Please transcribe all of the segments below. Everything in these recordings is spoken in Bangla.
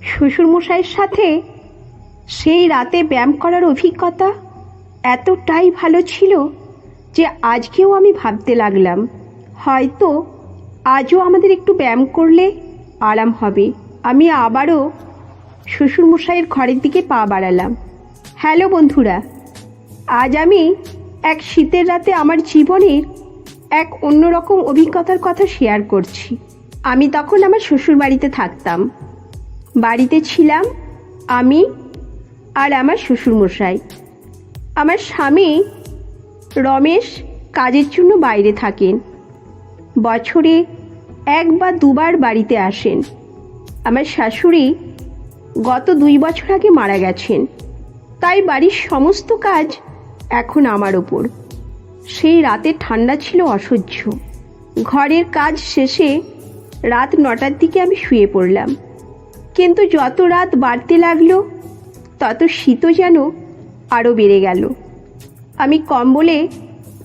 শ্বশুরমশাইয়ের সাথে সেই রাতে ব্যায়াম করার অভিজ্ঞতা এতটাই ভালো ছিল যে আজকেও আমি ভাবতে লাগলাম হয়তো আজও আমাদের একটু ব্যায়াম করলে আরাম হবে। আমি আবারও শ্বশুরমশাইয়ের ঘরের দিকে পা বাড়ালাম। হ্যালো বন্ধুরা, আজ আমি এক শীতের রাতে আমার জীবনের এক অন্যরকম অভিজ্ঞতার কথা শেয়ার করছি। আমি তখন আমার শ্বশুর বাড়িতে থাকতাম। বাড়িতে ছিলাম আমি আর আমার শ্বশুরমশাই। আমার স্বামী রমেশ কাজের জন্য বাইরে থাকেন। বছরে 1 বা 2 বার বাড়িতে আসেন। আমার শাশুড়ি গত 2 বছর আগে মারা গেছেন, তাই বাড়ির সমস্ত কাজ এখন আমার ওপর। সেই রাতে ঠান্ডা ছিল অসহ্য। ঘরের কাজ শেষে রাত 9টার দিকে আমি শুয়ে পড়লাম, কিন্তু যত রাত বাড়তে লাগলো তত শীতও যেন আরও বেড়ে গেল। আমি কম্বলে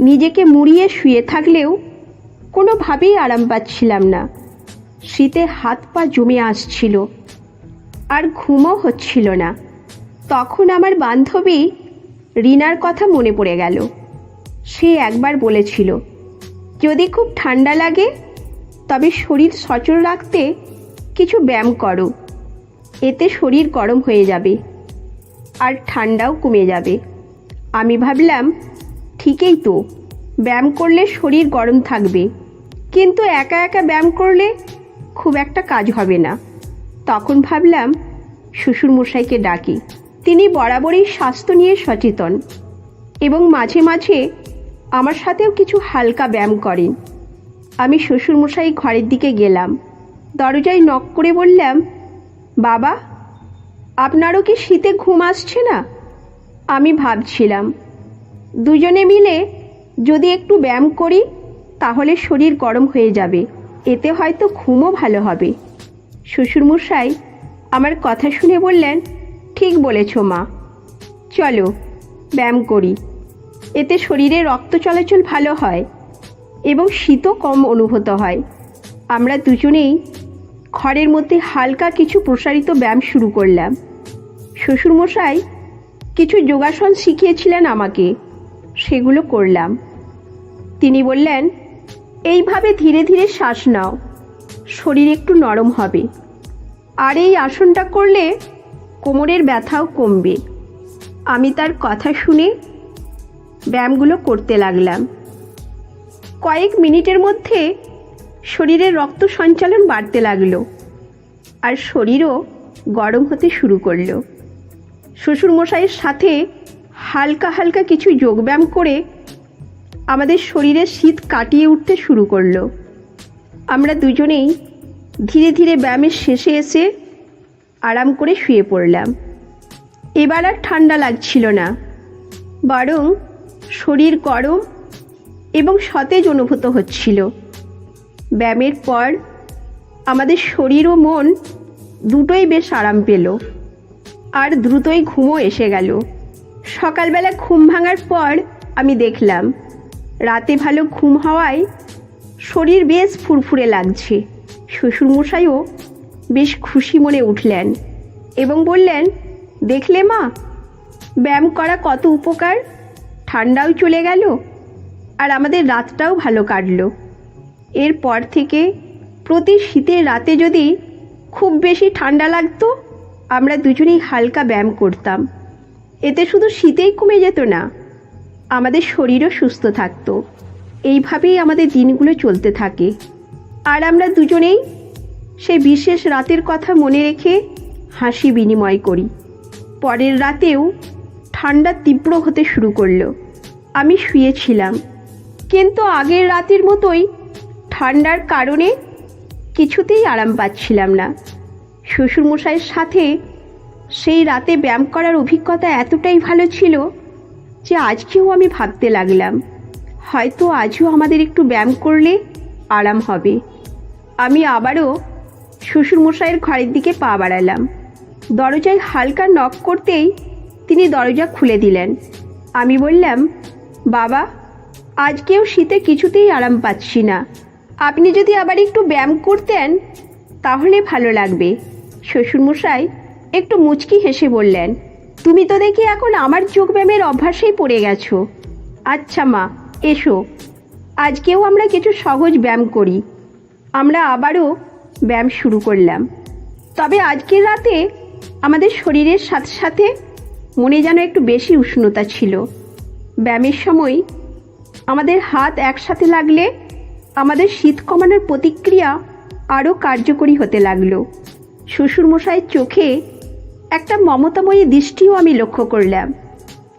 নিজেকে মুড়িয়ে শুয়ে থাকলেও কোনোভাবেই আরাম পাচ্ছিলাম না। শীতে হাত পা জমে আসছিল আর ঘুমও হচ্ছিল না। তখন আমার বান্ধবী রিনার কথা মনে পড়ে গেল। সে একবার বলেছিল, যদি খুব ঠান্ডা লাগে তবে শরীর সচল রাখতে কিছু ব্যায়াম করো, এতে শরীর গরম হয়ে যাবে আর ঠান্ডাও কমে যাবে। আমি ভাবলাম ঠিকই তো, ব্যায়াম করলে শরীর গরম থাকবে, কিন্তু একা একা ব্যায়াম করলে খুব একটা কাজ হবে না। তখন ভাবলাম শ্বশুরমশাইকে ডাকি। তিনি বরাবরই স্বাস্থ্য নিয়ে সচেতন এবং মাঝে মাঝে আমার সাথেও কিছু হালকা ব্যায়াম করেন। আমি শ্বশুরমশাই ঘরের দিকে গেলাম। দরজায় নক করে বললাম, বাবা, আপনারও কি শীতে ঘুম আসছে না? আমি ভাবছিলাম দুজনে মিলে যদি একটু ব্যায়াম করি তাহলে শরীর গরম হয়ে যাবে, এতে হয়তো ঘুমও ভালো হবে। শ্বশুরমশাই আমার কথা শুনে বললেন, ঠিক বলেছ মা, চলো ব্যায়াম করি, এতে শরীরে রক্ত চলাচল ভালো হয় এবং শীতও কম অনুভূত হয়। আমরা দুজনেই ঘরের মধ্যে হালকা কিছু প্রসারিত ব্যায়াম শুরু করলাম। শ্বশুরমশাই কিছু যোগাসন শিখিয়েছিলেন আমাকে, সেগুলো করলাম। তিনি বললেন, এইভাবে ধীরে ধীরে শ্বাস নাও, শরীর একটু নরম হবে, আর এই আসনটা করলে কোমরের ব্যথাও কমবে। আমি তার কথা শুনে ব্যায়ামগুলো করতে লাগলাম। কয়েক মিনিটের মধ্যে শরীরের রক্ত সঞ্চালন বাড়তে লাগলো আর শরীরও গরম হতে শুরু করলো। শ্বশুরমশাইয়ের সাথে হালকা হালকা কিছু যোগব্যায়াম করে আমাদের শরীরের শীত কাটিয়ে উঠতে শুরু করলো। আমরা দুজনেই ধীরে ধীরে ব্যায়ামের শেষে এসে আরাম করে শুয়ে পড়লাম। এবার আর ঠান্ডা লাগছিল না, বরং শরীর গরম এবং সতেজ অনুভূত হচ্ছিল। ব্যায়ামের পর আমাদের শরীর ও মন দুটোই বেশ আরাম পেল আর দ্রুতই ঘুমও এসে গেল। সকালবেলা ঘুম ভাঙার পর আমি দেখলাম রাতে ভালো ঘুম হওয়ায় শরীর বেশ ফুরফুরে লাগছে। শ্বশুরমশাইও বেশ খুশি মনে উঠলেন এবং বললেন, দেখলে মা, ব্যায়াম করা কত উপকার, ঠান্ডাও চলে গেল আর আমাদের রাতটাও ভালো কাটলো। এরপর থেকে প্রতি শীতের রাতে যদি খুব বেশি ঠান্ডা লাগতো আমরা দুজনেই হালকা ব্যায়াম করতাম। এতে শুধু শীতেই কমে যেত না, আমাদের শরীরও সুস্থ থাকতো। এইভাবেই আমাদের দিনগুলো চলতে থাকে আর আমরা দুজনেই সেই বিশেষ রাতের কথা মনে রেখে হাসি বিনিময় করি। পরের রাতেও ঠান্ডা তীব্র হতে শুরু করলো। আমি শুয়েছিলাম, কিন্তু আগের রাতের মতোই ঠান্ডার কারণে কিছুতেই আরাম পাচ্ছিলাম না। শ্বশুরমশাইয়ের সাথে সেই রাতে ব্যায়াম করার অভিজ্ঞতা এতটাই ভালো ছিল যে আজকেও আমি ভাবতে লাগলাম হয়তো আজও আমাদের একটু ব্যায়াম করলে আরাম হবে। আমি আবারও শ্বশুরমশাইয়ের ঘরের দিকে পা বাড়ালাম। দরজায় হালকা নক করতেই তিনি দরজা খুলে দিলেন। আমি বললাম, বাবা, আজকেও শীতে কিছুতেই আরাম পাচ্ছি না, আপনি যদি আবার একটু ব্যায়াম করতেন তাহলে ভালো লাগবে। শ্বশুরমশাই একটু মুচকি হেসে বললেন, তুমি তো দেখি এখন আমার যোগব্যায়ামের অভ্যাসেই পড়ে গেছো। আচ্ছা মা, এসো, আজকেও আমরা কিছু সহজ ব্যায়াম করি। আমরা আবারও ব্যায়াম শুরু করলাম। তবে আজকের রাতে আমাদের শরীরের সাথে সাথে মনে যেন একটু বেশি উষ্ণতা ছিল। ব্যায়ামের সময় আমাদের হাত একসাথে লাগলে আমাদের শীত কমানোর প্রতিক্রিয়া আরও কার্যকরী হতে লাগলো। শ্বশুরমশাইয়ের চোখে একটা মমতাময়ী দৃষ্টিও আমি লক্ষ্য করলাম,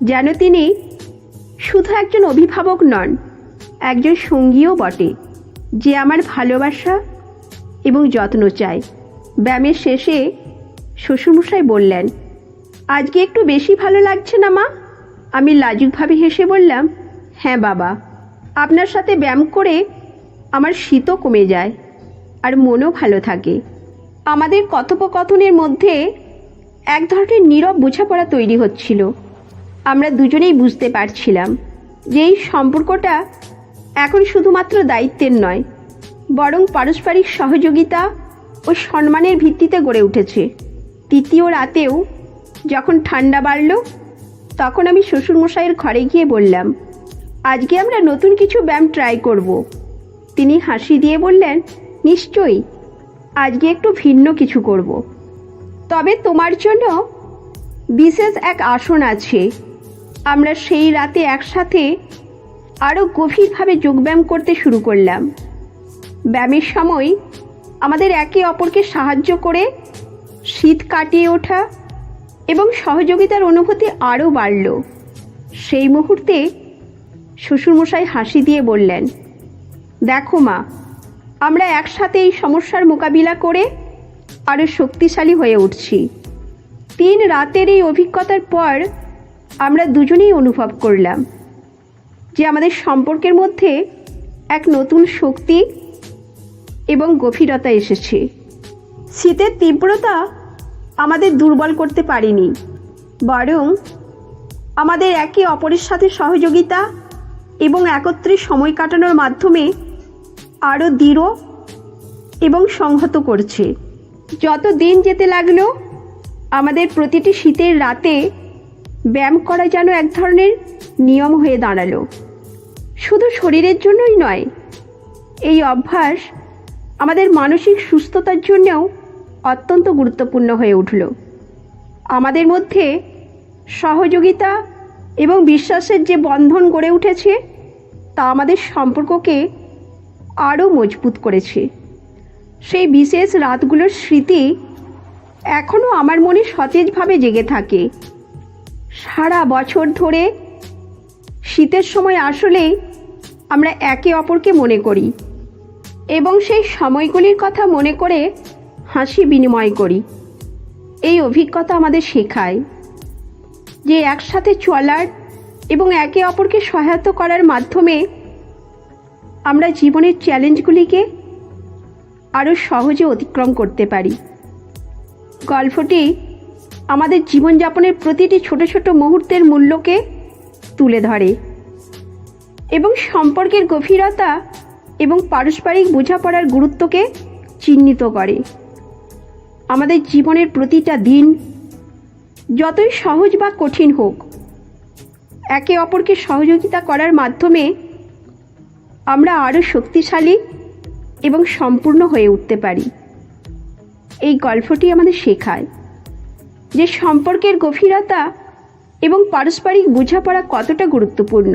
যেন তিনি শুধু একজন অভিভাবক নন, একজন সঙ্গীও বটে, যে আমার ভালোবাসা এবং যত্ন চায়। ব্যায়ামের শেষে শ্বশুরমশাই বললেন, আজকে একটু বেশি ভালো লাগছে না মা? আমি লাজুকভাবে হেসে বললাম, হ্যাঁ বাবা, আপনার সাথে ব্যায়াম করে আমার শীতও কমে যায় আর মনও ভালো থাকে। আমাদের কথোপকথনের মধ্যে এক ধরনের নীরব বোঝাপড়া তৈরি হচ্ছিল। আমরা দুজনেই বুঝতে পারছিলাম যে এই সম্পর্কটা এখন শুধুমাত্র দায়িত্বের নয়, বরং পারস্পরিক সহযোগিতা ও সম্মানের ভিত্তিতে গড়ে উঠেছে। তৃতীয় রাতেও যখন ঠান্ডা বাড়ল, তখন আমি শ্বশুরমশাইয়ের ঘরে গিয়ে বললাম, আজকে আমরা নতুন কিছু ব্যায়াম ট্রাই করব। তিনি হাসি দিয়ে বললেন, নিশ্চয়ই, আজকে একটু ভিন্ন কিছু করব। তবে তোমার জন্য বিশেষ এক আসন আছে। আমরা সেই রাতে একসাথে আরও গভীরভাবে যোগব্যায়াম করতে শুরু করলাম। ব্যায়ামের সময় আমাদের একে অপরকে সাহায্য করে শীত কাটিয়ে ওঠা এবং সহযোগিতার অনুভূতি আরও বাড়ল। সেই মুহূর্তে শ্বশুরমশাই হাসি দিয়ে বললেন, দেখো মা, আমরা একসাথে এই সমস্যার মোকাবিলা করে আরও শক্তিশালী হয়ে উঠছি। 3 রাতের এই অভিজ্ঞতার পর আমরা দুজনেই অনুভব করলাম যে আমাদের সম্পর্কের মধ্যে এক নতুন শক্তি এবং গভীরতা এসেছে। শীতের তীব্রতা আমাদের দুর্বল করতে পারেনি, বরং আমাদের একে অপরের সাথে সহযোগিতা এবং একত্রে সময় কাটানোর মাধ্যমে আরও দৃঢ় এবং সংহত করছে। যত দিন যেতে লাগলো, আমাদের প্রতিটি শীতের রাতে ব্যায়াম করা যেন এক ধরনের নিয়ম হয়ে দাঁড়ালো। শুধু শরীরের জন্যই নয়, এই অভ্যাস আমাদের মানসিক সুস্থতার জন্যও অত্যন্ত গুরুত্বপূর্ণ হয়ে উঠল। আমাদের মধ্যে সহযোগিতা এবং বিশ্বাসের যে বন্ধন গড়ে উঠেছে, তা আমাদের সম্পর্ককে আরও মজবুত করেছে। সেই বিশেষ রাতগুলোর স্মৃতি এখনও আমার মনে সতেজভাবে জেগে থাকে। সারা বছর ধরে শীতের সময় আসলেই আমরা একে অপরকে মনে করি এবং সেই সময়গুলির কথা মনে করে হাসি বিনিময় করি। এই অভিজ্ঞতা আমাদের শেখায় যে একসাথে চলার এবং একে অপরকে সহায়তা করার মাধ্যমে আমরা জীবনের চ্যালেঞ্জগুলিকে আরও সহজে অতিক্রম করতে পারি। গল্পটি আমাদের জীবনযাপনের প্রতিটি ছোট ছোট মুহূর্তের মূল্যকে তুলে ধরে এবং সম্পর্কের গভীরতা এবং পারস্পরিক বোঝাপড়ার গুরুত্বকে চিহ্নিত করে। আমাদের জীবনের প্রতিটা দিন যতই সহজ বা কঠিন হোক, একে অপরকে সহযোগিতা করার মাধ্যমে আমরা আরও শক্তিশালী এবং সম্পূর্ণ হয়ে উঠতে পারি। এই গল্পটি আমাদের শেখায় যে সম্পর্কের গভীরতা এবং পারস্পরিক বোঝাপড়া কতটা গুরুত্বপূর্ণ।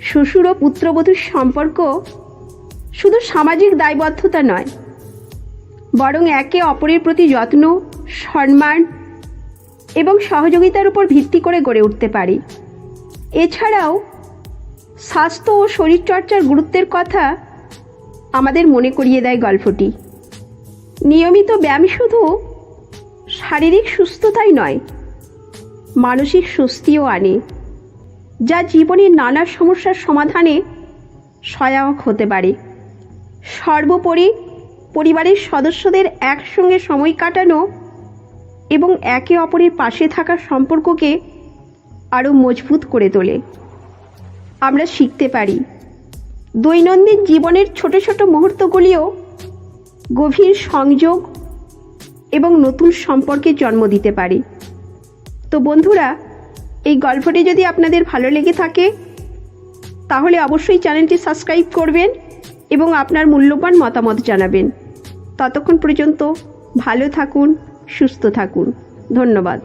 শ্বশুর ও পুত্রবধূর সম্পর্ক শুধু সামাজিক দায়বদ্ধতা নয়, বরং একে অপরের প্রতি যত্ন, সম্মান এবং সহযোগিতার উপর ভিত্তি করে গড়ে উঠতে পারে। এছাড়াও স্বাস্থ্য ও শরীরচর্চার গুরুত্বের কথা আমাদের মনে করিয়ে দেয় গল্পটি। নিয়মিত ব্যায়াম শুধু শারীরিক সুস্থতাই নয়, মানসিক স্বস্তিও আনে, যা জীবনের নানা সমস্যার সমাধানে সহায়ক হতে পারে। সর্বোপরি পরিবারের সদস্যদের একসঙ্গে সময় কাটানো এবং একে অপরের পাশে থাকার সম্পর্ককে আরও মজবুত করে তোলে। আমরা শিখতে পারি দৈনন্দিন জীবনের ছোট ছোট মুহূর্তগুলিও গভীর সংযোগ এবং নতুন সম্পর্কের জন্ম দিতে পারে। তো বন্ধুরা, এই গল্পটি যদি আপনাদের ভালো লেগে থাকে তাহলে অবশ্যই চ্যানেলটি সাবস্ক্রাইব করবেন এবং আপনার মূল্যবান মতামত জানাবেন। ততক্ষণ পর্যন্ত ভালো থাকুন, সুস্থ থাকুন। ধন্যবাদ।